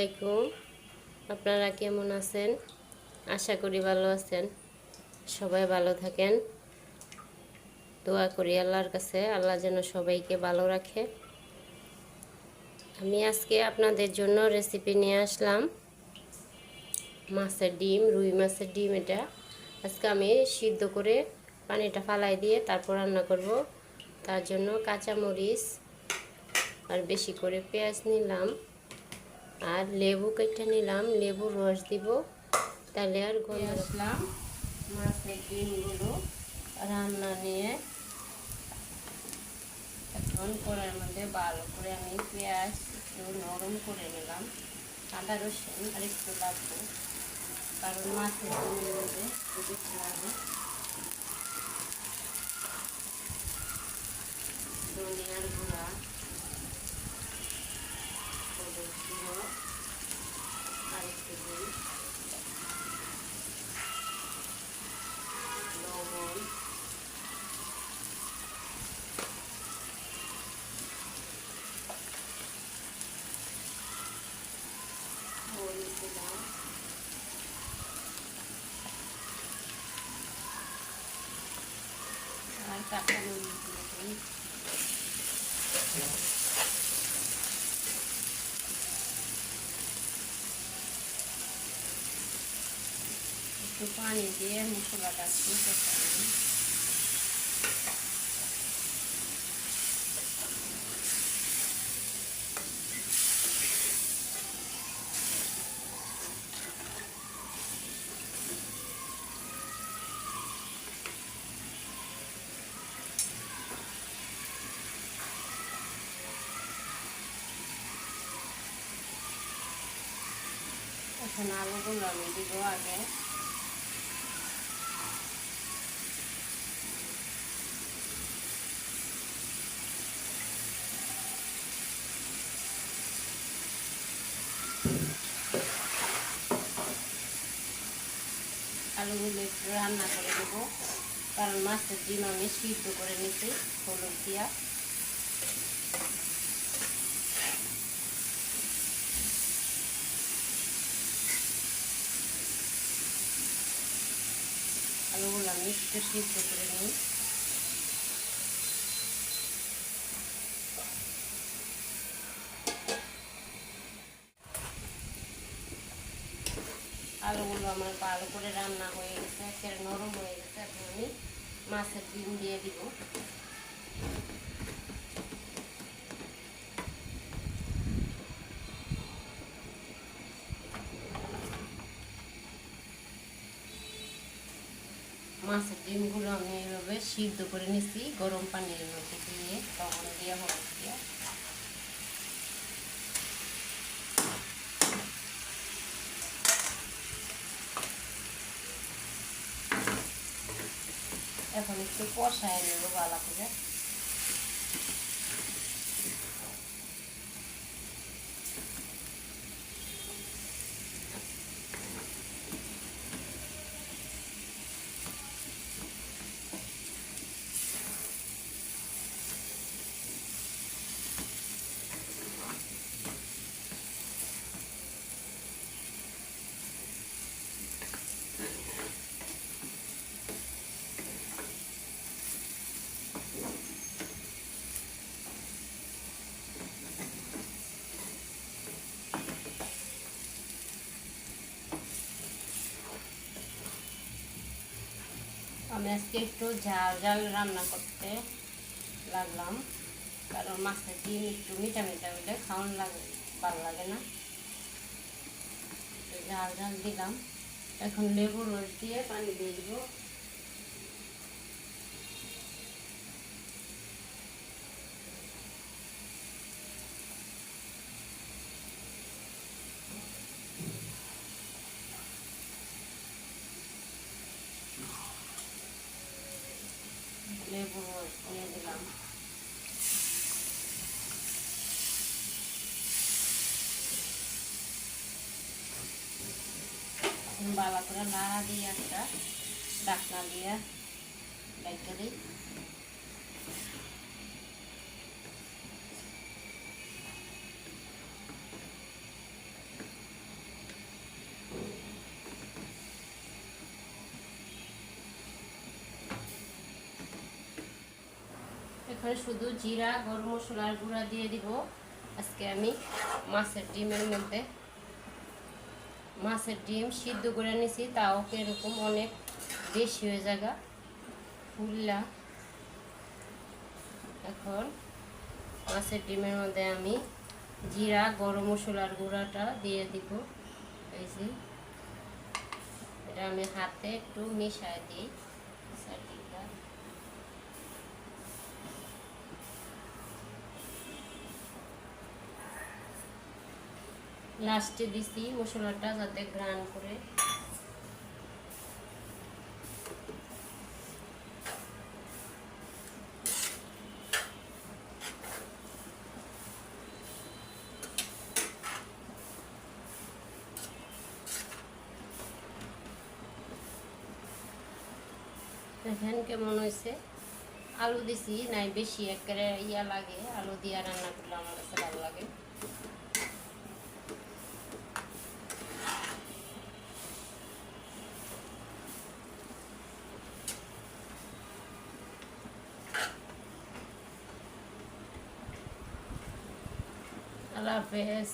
আলাইকুম। আপনারা কেমন আছেন? আশা করি ভালো আছেন। সবাই ভালো থাকেন। দোয়া করি আল্লাহর কাছে, আল্লাহ যেন সবাইকে ভালো রাখে। আমি আজকে আপনাদের জন্য রেসিপি নিয়ে আসলাম মাছের ডিম, রুই মাছের ডিম। এটা আজকে আমি সিদ্ধ করে পানিটা ফালাই দিয়ে তারপর রান্না করব। তার জন্য কাঁচামরিচ আর বেশি করে পেঁয়াজ নিলাম, আর লেবু কেটে নিলাম, লেবুর রস দিব, তাহলে আর গন্ধ। আসলাম মাছের ডিমগুলো রান্না নিয়ে। এখন কড়াইয়ের মধ্যে ভালো করে আমি পেঁয়াজ একটু নরম করে নিলাম। আদা রসুন আর একটু লাগবে, কারণ মাছের ডিমের মধ্যে বেশি লাগবে। ধনিয়ার গুঁড়া, হলুদ গুঁড়ো আর একটু দিই, লবণ, হলুদ দিলাম, আর কাঁচামরিচ দিই। একটু পানি দিয়ে মশলাটা একটু কষালাম। এখন আলুগুলো আমি দিব আগে। আলুগুলো একটু রান্না করে দেবো, কারণ মাছের ডিম আমি সিদ্ধ করে নিচ্ছি হলুদ দিয়া। আলুগুলো আমি একটু সিদ্ধ করে নিই। আলুগুলো আমার ভালো করে রান্না হয়ে গেছে, একেবারে নরম হয়ে গেছে। এখন আমি মাছের ডিম দিয়ে দিব। মাছের ডিমগুলো আমি এইভাবে সিদ্ধ করে নিচ্ছি গরম পানির মধ্যে দিয়ে, লবণ দিয়ে, হলুদ দিয়ে। এখন একটু কষায় নেবো ভালো করে। আমি আজকে একটু ঝাল ঝাল রান্না করতে লাগলাম, কারণ মাছের ডিম একটু মিঠা মিঠা হলে খাওয়ান লাগে, ভালো লাগে না। ঝাল ঝাল দিলাম। এখন লেবুর রস দিয়ে পানি দিয়ে দিব। লেবুর রস দিয়ে দিলাম। ভালো করে নাড়া দিয়ে একটা ঢাকনা দিয়ে রেখে দিই। এখন শুধু জিরা গরম মশলার গুঁড়া দিয়ে দিব। আজকে আমি মাছের ডিমের মধ্যে মাছের ডিম সিদ্ধ করে নিছি, তাও এরকম অনেক বেশি হয়ে জায়গা ফুললা। এখন মাছের ডিমের মধ্যে আমি জিরা গরম মশলার গুঁড়াটা দিয়ে দিব। এই যে এটা আমি হাতে একটু মিশাই দিই। লাস্টে দিছি মশলাটা যাতে গ্রান করে। দেখেন কেমন হয়েছে। আলু দিছি নাই বেশি একেবারে ইয়া লাগে, আলু দিয়ে রান্না করলে আমার কাছে ভালো লাগে। আল্লাহ হাফেজ।